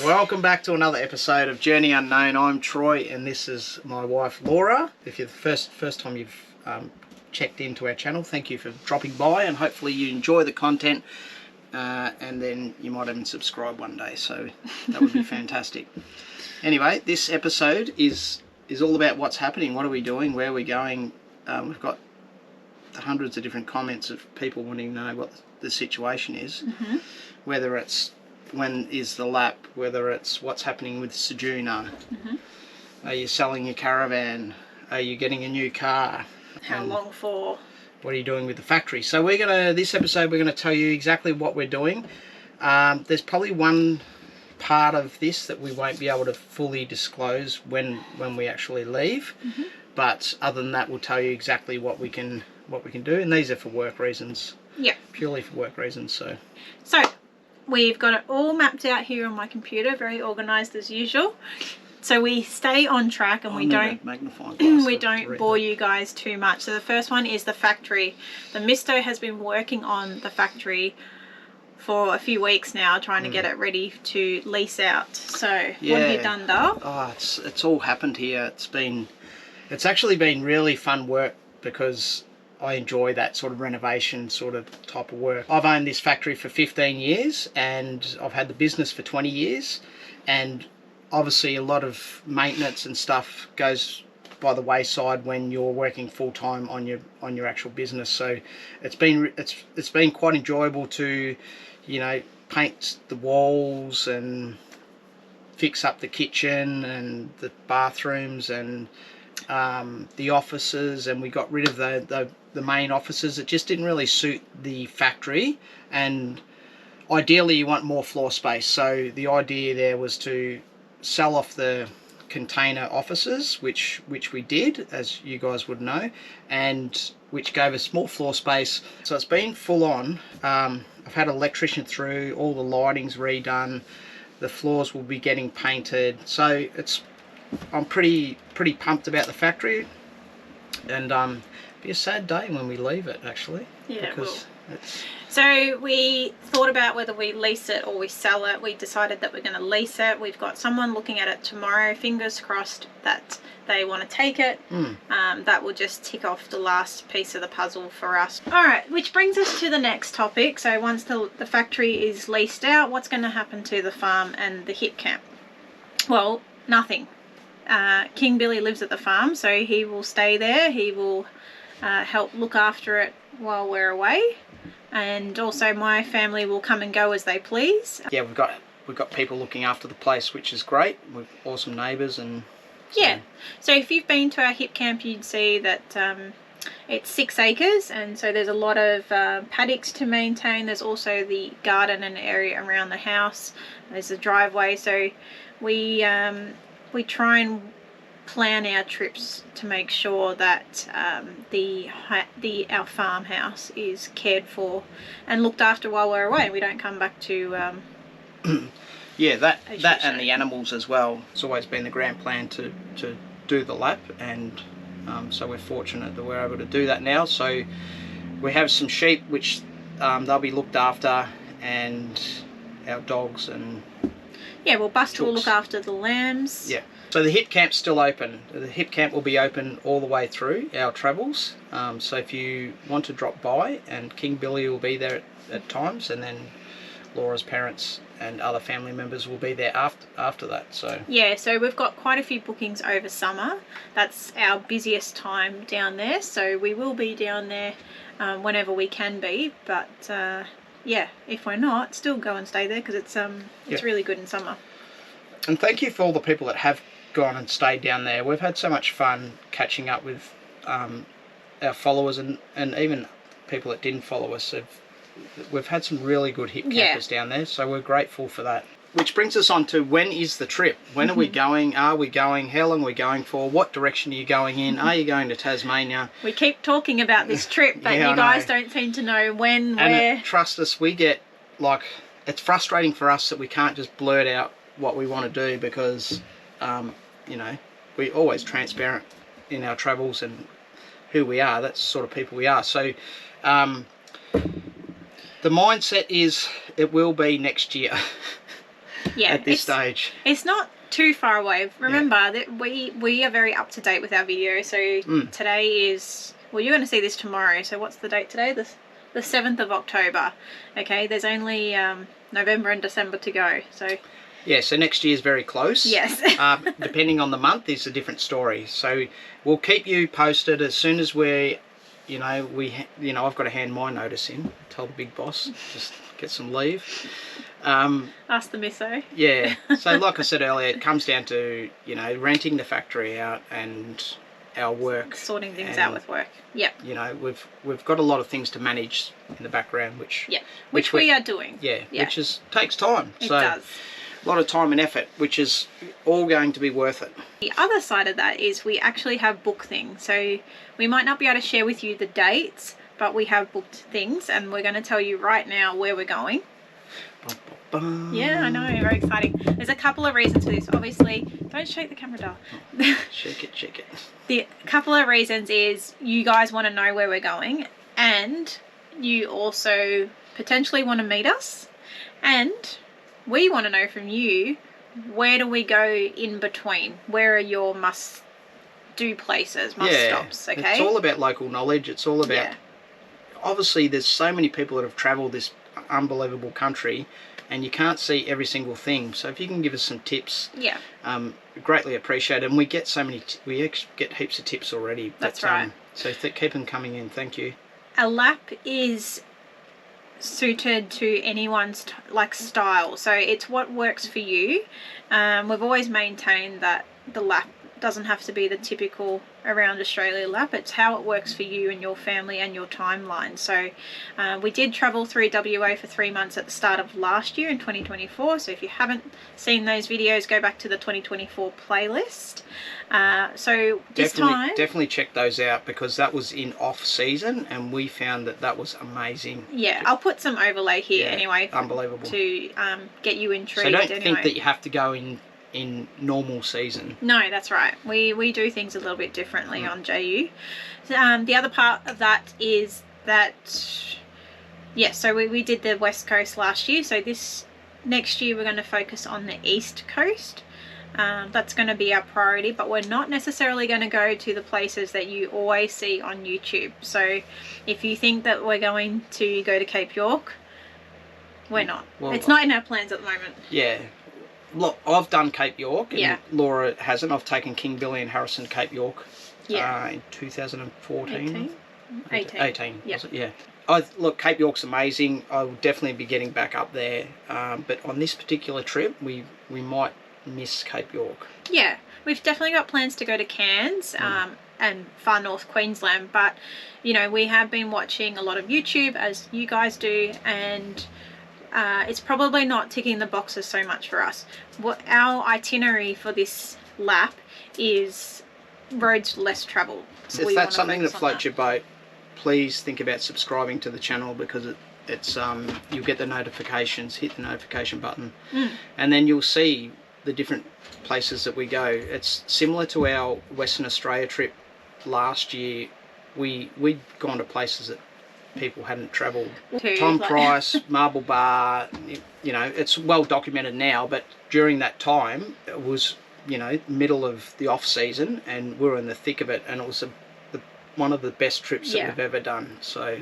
Welcome back to another episode of Journey Unknown. I'm Troy and this is my wife Laura. If you're the first time you've checked into our channel, thank you for dropping by and hopefully you enjoy the content and then you might even subscribe one day, so that would be fantastic. Anyway, this episode is all about what's happening, what are we doing, where are we going. We've got hundreds of different comments of people wanting to know what the situation is, whether it's when is the lap, whether it's what's happening with Sjuna, are you selling your caravan, are you getting a new car, how long for, what are you doing with the factory. So this episode we're gonna tell you exactly what we're doing. There's probably one part of this that we won't be able to fully disclose when we actually leave, but other than that we'll tell you exactly what we can do, and these are for work reasons. Yeah, purely for work reasons. So we've got it all mapped out here on my computer, very organised as usual. So we stay on track and we don't bore you guys too much. So the first one is the factory. The Misto has been working on the factory for a few weeks now, trying to get it ready to lease out. So what have you done, Dale? Oh, it's all happened here. It's actually been really fun work because I enjoy that sort of renovation sort of type of work. I've owned this factory for 15 years and I've had the business for 20 years, and obviously a lot of maintenance and stuff goes by the wayside when you're working full-time on your actual business. So it's been quite enjoyable to, you know, paint the walls and fix up the kitchen and the bathrooms and the offices, and we got rid of the main offices. It just didn't really suit the factory, and ideally you want more floor space. So the idea there was to sell off the container offices, which we did, as you guys would know, and which gave us more floor space. So it's been full on. I've had an electrician through, all the lighting's redone, the floors will be getting painted. So I'm pretty pumped about the factory, and it'll be a sad day when we leave it, actually. Yeah, because so we thought about whether we lease it or we sell it. We decided that we're going to lease it. We've got someone looking at it tomorrow. Fingers crossed that they want to take it. That will just tick off the last piece of the puzzle for us. All right, which brings us to the next topic. So once the factory is leased out, what's going to happen to the farm and the hip camp? Well, nothing. King Billy lives at the farm, so he will stay there. He will help look after it while we're away, and also my family will come and go as they please. Yeah, we've got people looking after the place, which is great. We've awesome neighbours, and so if you've been to our hip camp, you'd see that it's 6 acres, and so there's a lot of paddocks to maintain. There's also the garden and area around the house. There's a driveway, so we try and plan our trips to make sure that our farmhouse is cared for and looked after while we're away. We don't come back to yeah, that and the animals as well. It's always been the grand plan to do the lap, and so we're fortunate that we're able to do that now. So we have some sheep which they'll be looked after, and our dogs, and well, Buster will look after the lambs. Yeah. So the hip camp's still open. The hip camp will be open all the way through our travels. So if you want to drop by, and King Billy will be there at times, and then Laura's parents and other family members will be there after that. So yeah, so we've got quite a few bookings over summer. That's our busiest time down there. So we will be down there whenever we can be. But yeah, if we're not, still go and stay there because it's really good in summer. And thank you for all the people that have gone and stayed down there. We've had so much fun catching up with our followers, and even people that didn't follow us. We've had some really good hip campers down there, so we're grateful for that. Which brings us on to, when is the trip? When are we going? Are we going? How long are we going for? What direction are you going in? Are you going to Tasmania? We keep talking about this trip, but you guys don't seem to know when, where. And trust us, we get, like, it's frustrating for us that we can't just blurt out what we want to do, because you know, we're always transparent in our travels and who we are. That's the sort of people we are. So the mindset is it will be next year. at this stage. It's not too far away. Remember that we are very up to date with our video. So today is, well, you're going to see this tomorrow. So what's the date today? The 7th of October. Okay, there's only November and December to go. So yeah, so next year's very close. Yes. Depending on the month is a different story. So we'll keep you posted as soon as we're, I've got to hand my notice in. Tell the big boss, just get some leave. Ask the misso. Yeah. So like I said earlier, it comes down to, renting the factory out and our work. Sorting things out with work. Yep. We've got a lot of things to manage in the background, which we are doing. Yeah. Which takes time. It does. A lot of time and effort, which is all going to be worth it. The other side of that is we actually have booked things. So we might not be able to share with you the dates, but we have booked things, and we're going to tell you right now where we're going. Yeah, I know, very exciting. There's a couple of reasons for this. Obviously, don't shake the camera doll. Shake it. The couple of reasons is you guys want to know where we're going, and you also potentially want to meet us, and we want to know from you, where do we go in between? Where are your must-do places, must-stops, okay? It's all about local knowledge. It's all about... Obviously, there's so many people that have travelled this unbelievable country, and you can't see every single thing. So if you can give us some tips, greatly appreciate it. And we get we get heaps of tips already. That's right. So keep them coming in. Thank you. A lap is suited to anyone's style, so it's what works for you. We've always maintained that the lap doesn't have to be the typical around Australia lap. It's how it works for you and your family and your timeline. So we did travel through WA for 3 months at the start of last year in 2024. So if you haven't seen those videos, go back to the 2024 playlist. So this time definitely check those out, because that was in off season and we found that was amazing. Yeah, I'll put some overlay here anyway. Unbelievable. To get you intrigued. So don't think that you have to go in normal season. No, that's right. We do things a little bit differently on JU. The other part of that is that, so we did the West Coast last year. So this next year we're going to focus on the East Coast. That's going to be our priority, but we're not necessarily going to go to the places that you always see on YouTube. So if you think that we're going to go to Cape York, we're not. Well, it's not in our plans at the moment. Yeah. Look, I've done Cape York, and Laura hasn't. I've taken King Billy and Harrison Cape York in 2014. 18. Yeah. Look, Cape York's amazing. I will definitely be getting back up there. But on this particular trip, we might miss Cape York. Yeah, we've definitely got plans to go to Cairns and far north Queensland. But, we have been watching a lot of YouTube, as you guys do, and... it's probably not ticking the boxes so much for us. What our itinerary for this lap is roads less travelled. So if that's something that floats your boat, please think about subscribing to the channel, because it's you'll get the notifications. Hit the notification button, and then you'll see the different places that we go. It's similar to our Western Australia trip last year. We'd gone to places that people hadn't travelled. Tom Price, Marble Bar, it's well documented now, but during that time it was, middle of the off season, and we were in the thick of it, and it was one of the best trips that we've ever done. So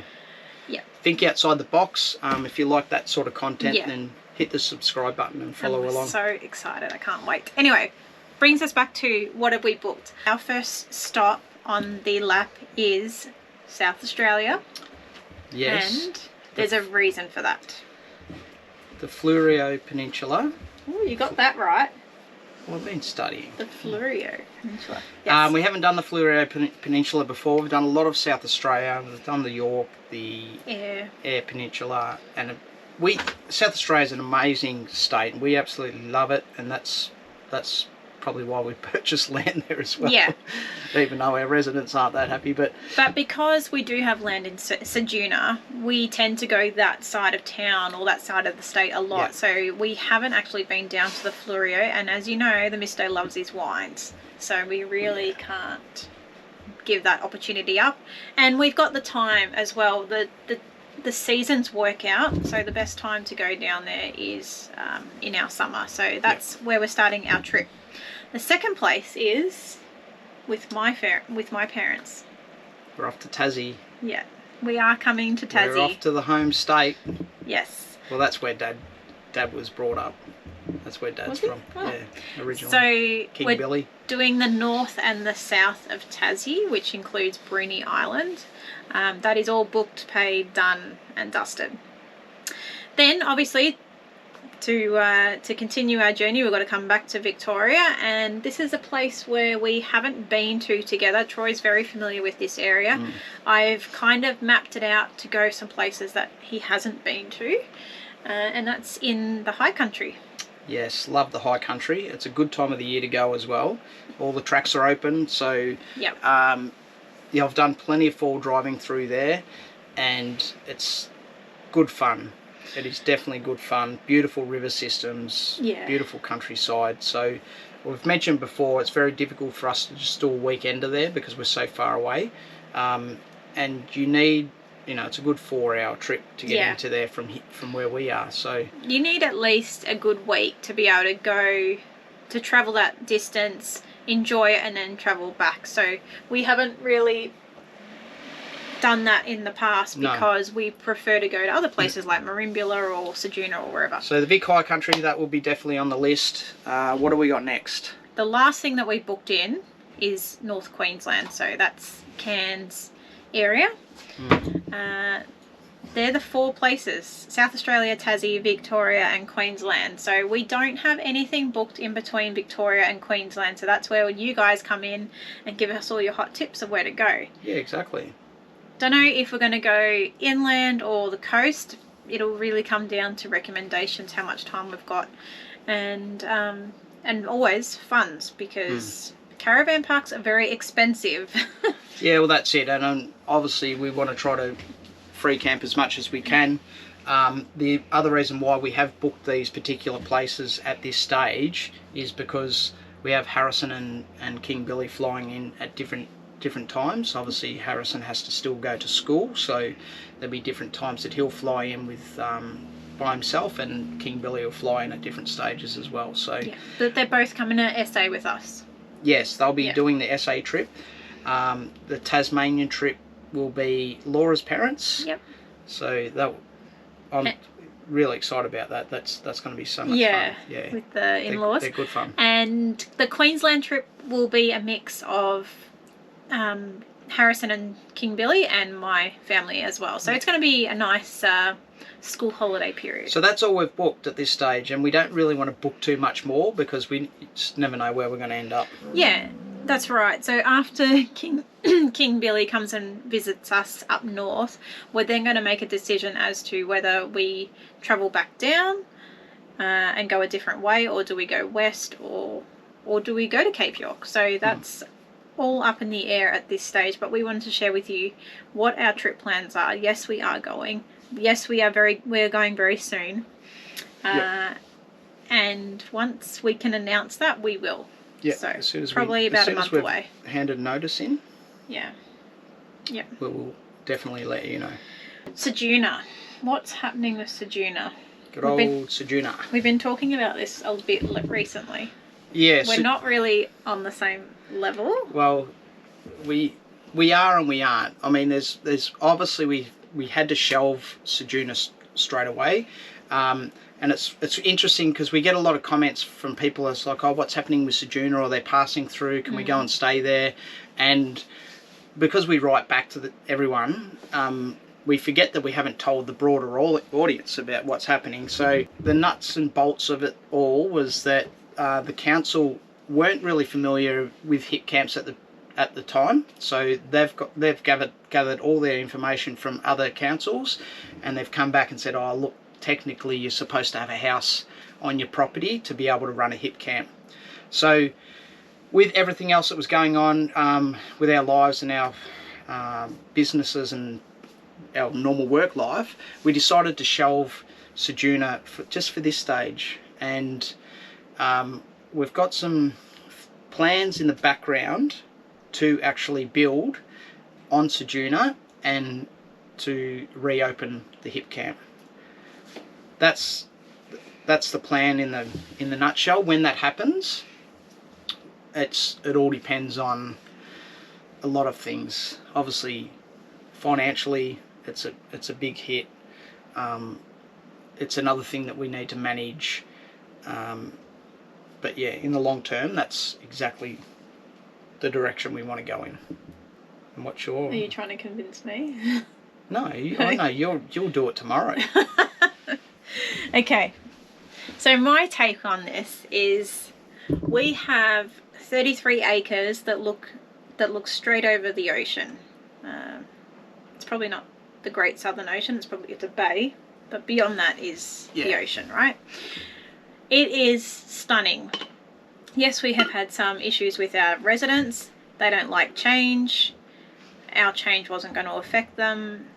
think outside the box. If you like that sort of content, then hit the subscribe button and follow along. So excited, I can't wait. Anyway, brings us back to what have we booked. Our first stop on the lap is South Australia. Yes. And there's a reason for that. The Fleurieu Peninsula. Oh, you got that right. Well, I've been studying. The Fleurieu Peninsula. Yes. We haven't done the Fleurieu Peninsula before. We've done a lot of South Australia. We've done the York, the Eyre Peninsula, and South Australia is an amazing state. We absolutely love it, and that's probably why we purchased land there as well. Yeah. Even though our residents aren't that happy, but because we do have land in Sjuna, we tend to go that side of town or that side of the state a lot. Yeah. So we haven't actually been down to the Fleurieu, and as you know, the Misto loves his wines, so we really can't give that opportunity up. And we've got the time as well. The the seasons work out, so the best time to go down there is in our summer. So that's where we're starting our trip. The second place is with my parents. We're off to Tassie. Yeah, we are coming to Tassie. We're off to the home state. Yes. Well, that's where Dad was brought up. That's where Dad's from. Oh. Yeah, originally. So King Billy. Doing the north and the south of Tassie, which includes Bruny Island. That is all booked, paid, done and dusted. Then obviously to continue our journey, we've got to come back to Victoria, and this is a place where we haven't been to together. Troy's very familiar with this area. I've kind of mapped it out to go some places that he hasn't been to, and that's in the high country. Yes, love the high country. It's a good time of the year to go as well. All the tracks are open, so yep. Yeah, I've done plenty of fall driving through there, and it's good fun. It is definitely good fun. Beautiful river systems, beautiful countryside. So we've mentioned before, it's very difficult for us to just do a weekender there because we're so far away, and you need, you know, it's a good 4-hour trip to get into there from where we are. So you need at least a good week to be able to go to travel that distance, enjoy it, and then travel back. So we haven't really done that in the past because we prefer to go to other places like Merimbula or Sjuna or wherever. So the Vic High Country, that will be definitely on the list. What do we got next? The last thing that we booked in is North Queensland, so that's Cairns area. They're the 4 places: South Australia, Tassie, Victoria and Queensland. So we don't have anything booked in between Victoria and Queensland, so that's where you guys come in and give us all your hot tips of where to go. Yeah, exactly. Don't know if we're going to go inland or the coast. It'll really come down to recommendations, how much time we've got, and always funds, because caravan parks are very expensive. Yeah, well that's it, and obviously we want to try to free camp as much as we can. The other reason why we have booked these particular places at this stage is because we have Harrison and King Billy flying in at different times. Obviously Harrison has to still go to school, so there'll be different times that he'll fly in with by himself, and King Billy will fly in at different stages as well. So but they're both coming to SA with us. Yes, they'll be doing the SA trip. The Tasmanian trip will be Laura's parents. Yep. So I'm really excited about that. That's going to be so much fun. Yeah, with the in-laws. They're good fun. And the Queensland trip will be a mix of Harrison and King Billy and my family as well. So it's going to be a nice school holiday period. So that's all we've booked at this stage, and we don't really want to book too much more because we just never know where we're going to end up. Yeah, that's right. So after King Billy comes and visits us up north, we're then going to make a decision as to whether we travel back down and go a different way, or do we go west, or do we go to Cape York. So that's all up in the air at this stage, but we wanted to share with you what our trip plans are. Yes, we are going. Yes, we're going very soon. And once we can announce that, we will. Yeah, so as soon as probably about a month away. Handed notice in. Yeah. Yeah. We will definitely let you know. Sjuna. What's happening with Sjuna? Good old Sjuna. We've been talking about this a bit recently. Yeah. We're not really on the same level. Well, we are and we aren't. I mean, there's obviously we had to shelve Sjuna straight away. And it's interesting because we get a lot of comments from people as like, oh, what's happening with Sjuna? Or they're passing through, can we go and stay there? And because we write back to everyone, we forget that we haven't told the broader audience about what's happening. So the nuts and bolts of it all was that the council weren't really familiar with hip camps at the time, so they've gathered all their information from other councils, and they've come back and said, oh look, technically you're supposed to have a house on your property to be able to run a hip camp. So with everything else that was going on with our lives and our businesses and our normal work life, we decided to shelve Sjuna just for this stage. And we've got some plans in the background to actually build on Sjuna and to reopen the hip camp. That's the plan in the nutshell. When that happens, it all depends on a lot of things. Obviously, financially, it's a big hit. It's another thing that we need to manage. But yeah, in the long term, that's exactly the direction we want to go in. And what's your... Are you trying to convince me? No, I know you'll do it tomorrow. Okay. So my take on this is we have 33 acres that look straight over the ocean. It's probably not the Great Southern Ocean. It's a bay, but beyond that is the ocean, right? It is stunning. Yes, we have had some issues with our residents. They don't like change. Our change wasn't going to affect them.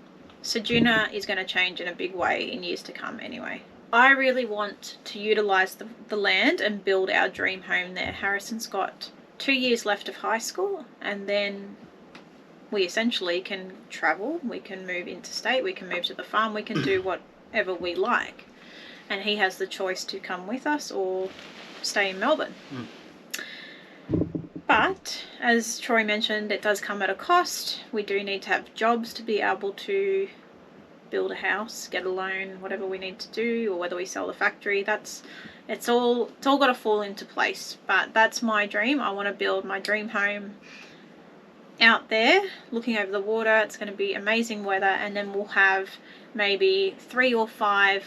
Sjuna is going to change in a big way in years to come anyway. I really want to utilise the land and build our dream home there. Harrison's got 2 years left of high school, and then we essentially can travel, we can move interstate, we can move to the farm, we can do whatever we like. And he has the choice to come with us or stay in Melbourne. But, as Troy mentioned, it does come at a cost. We do need to have jobs to be able to build a house, get a loan, whatever we need to do, or whether we sell the factory. It's all got to fall into place. But that's my dream. I want to build my dream home out there, looking over the water. It's going to be amazing weather, and then we'll have maybe 3 or 5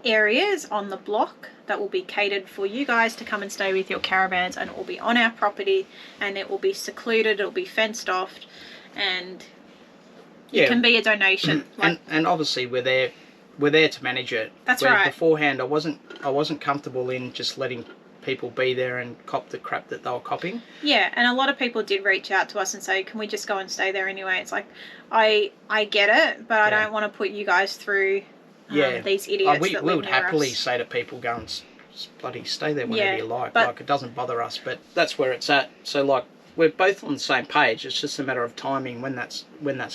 areas on the block that will be catered for you guys to come and stay with your caravans, and it will be on our property, and it will be secluded, it'll be fenced off, and it can be a donation. And obviously we're there to manage it. That's right. Beforehand I wasn't comfortable in just letting people be there and cop the crap that they were copping. Yeah, and a lot of people did reach out to us and say, can we just go and stay there anyway? It's like, I get it, but I don't want to put you guys through these idiots that live we would near happily us. Say to people, go and bloody stay there whenever you like. Like, it doesn't bother us, but that's where it's at. So like, we're both on the same page. It's just a matter of timing when that's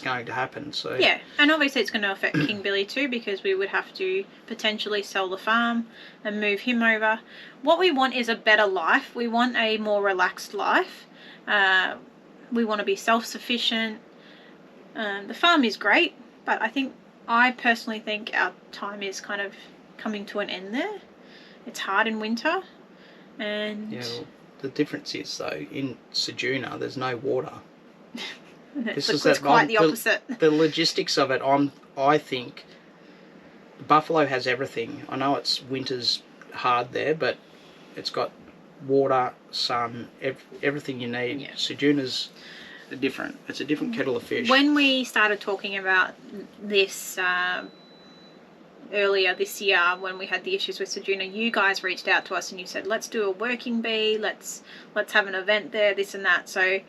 going to happen. So yeah, and obviously it's going to affect King Billy too, because we would have to potentially sell the farm and move him over. What we want is a better life. We want a more relaxed life. We want to be self-sufficient. The farm is great, but I personally think our time is kind of coming to an end there. It's hard in winter, and well, the difference is though, in Sjuna there's no water. It's quite the opposite. The logistics of it, I think Buffalo has everything. I know it's winter's hard there, but it's got water, sun, everything you need. Yeah. Sjuna's different. It's a different kettle of fish. When we started talking about this earlier this year, when we had the issues with Sjuna, you guys reached out to us and you said, let's do a working bee, let's have an event there, this and that. So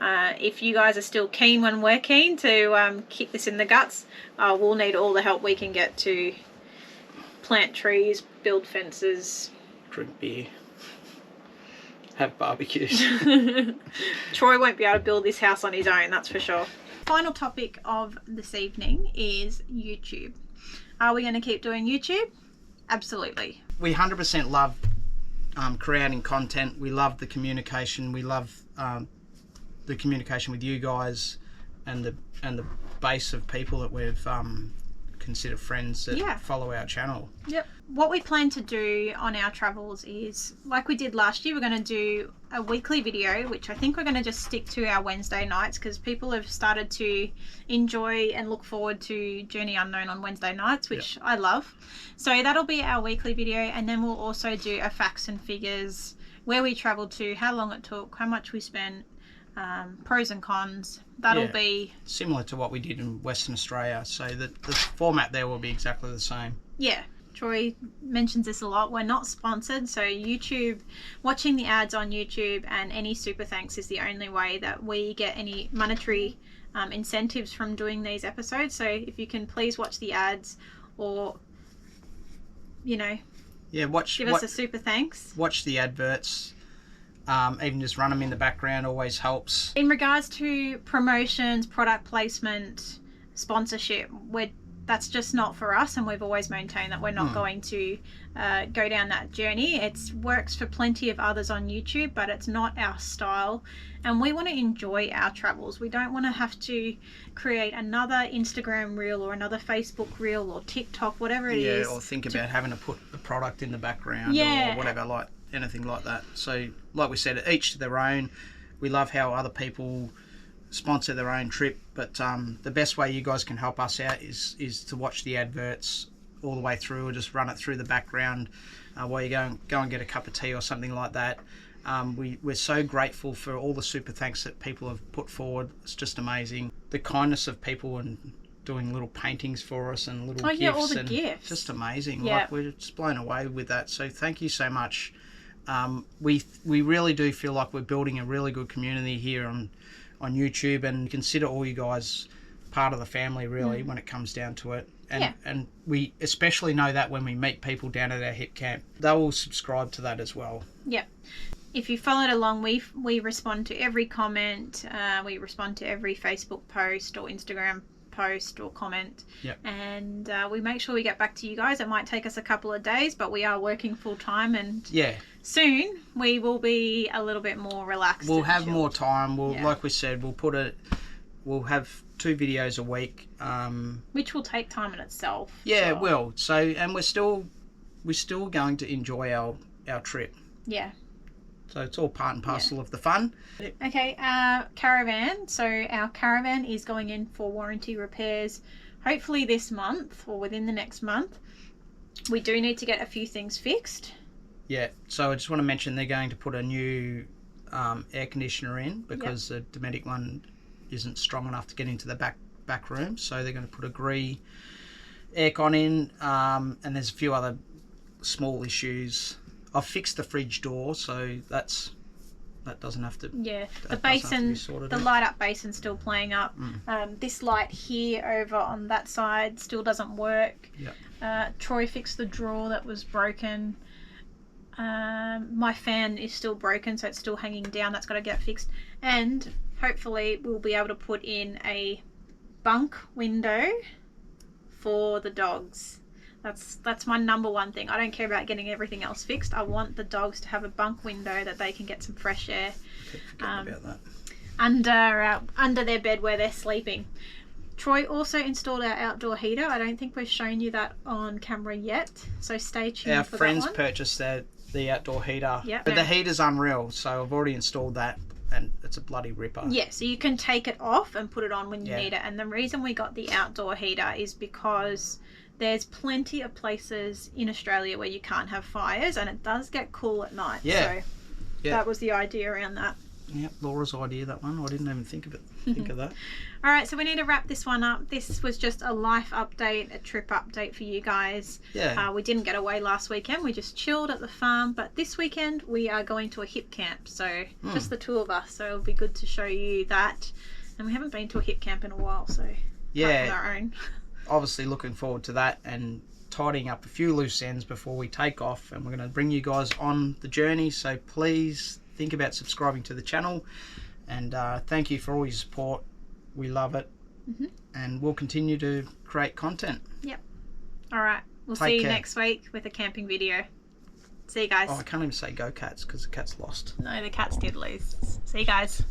if you guys are still keen when we're keen to kick this in the guts, we'll need all the help we can get to plant trees, build fences, drink beer, have barbecues. Troy won't be able to build this house on his own, that's for sure. Final topic of this evening is YouTube. Are we going to keep doing YouTube? Absolutely. We 100% love creating content. We love the communication. We love the communication with you guys and the base of people that we've considered friends that follow our channel. Yep. What we plan to do on our travels is, like we did last year, we're going to do a weekly video, which I think we're going to just stick to our Wednesday nights, because people have started to enjoy and look forward to Journey Unknown on Wednesday nights, which I love. So that'll be our weekly video, and then we'll also do a facts and figures, where we travelled to, how long it took, how much we spent, pros and cons. That'll be similar to what we did in Western Australia, so the format there will be exactly the same. Yeah. Troy mentions this a lot. We're not sponsored, so YouTube, watching the ads on YouTube and any super thanks is the only way that we get any monetary incentives from doing these episodes. So if you can please watch the ads, or give us a super thanks. Watch the adverts. Even just run them in the background always helps. In regards to promotions, product placement, sponsorship. That's just not for us, and we've always maintained that we're not going to go down that journey. It works for plenty of others on YouTube, but it's not our style, and we want to enjoy our travels. We don't want to have to create another Instagram reel or another Facebook reel or TikTok, whatever it is. Yeah, or think about having to put the product in the background or whatever, like anything like that. So like we said, each to their own. We love how other people sponsor their own trip, but the best way you guys can help us out is to watch the adverts all the way through, or just run it through the background while you go and get a cup of tea or something like that. We're so grateful for all the super thanks that people have put forward. It's just amazing, the kindness of people, and doing little paintings for us and little gifts. All the gifts, just amazing. Like, we're just blown away with that, so thank you so much. We really do feel like we're building a really good community here on YouTube, and consider all you guys part of the family, really, when it comes down to it. And we especially know that when we meet people down at our hip camp, they will subscribe to that as well. Yep. If you followed along, we respond to every comment, we respond to every Facebook post or Instagram post or comment. Yep. And we make sure we get back to you guys. It might take us a couple of days, but we are working full time, and soon we will be a little bit more relaxed. We'll have more time. Like we said, we'll have 2 videos a week, which will take time in itself. It will. So, and we're still going to enjoy our trip. Yeah. So it's all part and parcel of the fun. Okay, Caravan. So our Caravan is going in for warranty repairs, hopefully this month or within the next month. We do need to get a few things fixed. Yeah, so I just want to mention they're going to put a new air conditioner in, because the Dometic one isn't strong enough to get into the back room. So they're going to put a Gree aircon in, and there's a few other small issues. I've fixed the fridge door, so that doesn't have to. Yeah, the basin, the light up basin's still playing up. This light here over on that side still doesn't work. Troy fixed the drawer that was broken. My fan is still broken, so it's still hanging down. That's got to get fixed, and hopefully we'll be able to put in a bunk window for the dogs. That's my number one thing. I don't care about getting everything else fixed. I want the dogs to have a bunk window that they can get some fresh air about that. Under their bed where they're sleeping. Troy also installed our outdoor heater. I don't think we've shown you that on camera yet, so stay tuned. Our for friends that one. Purchased the outdoor heater, but the heater's unreal, so I've already installed that, and it's a bloody ripper. Yeah, so you can take it off and put it on when you need it. And the reason we got the outdoor heater is because there's plenty of places in Australia where you can't have fires, and it does get cool at night. So that was the idea around that. Yep, Laura's idea, that one. I didn't even think of that. All right, so we need to wrap this one up. This was just a life update, a trip update for you guys. We didn't get away last weekend. We just chilled at the farm, but this weekend we are going to a hip camp, so just the 2 of us. So it'll be good to show you that. And we haven't been to a hip camp in a while, so our own. Obviously looking forward to that, and tidying up a few loose ends before we take off, and we're going to bring you guys on the journey. So please think about subscribing to the channel, and thank you for all your support. We love it, and we'll continue to create content. All right, we'll see you next week with a camping video. See you guys. I can't even say go cats because the cat's lost. No, the cats did lose. See you guys.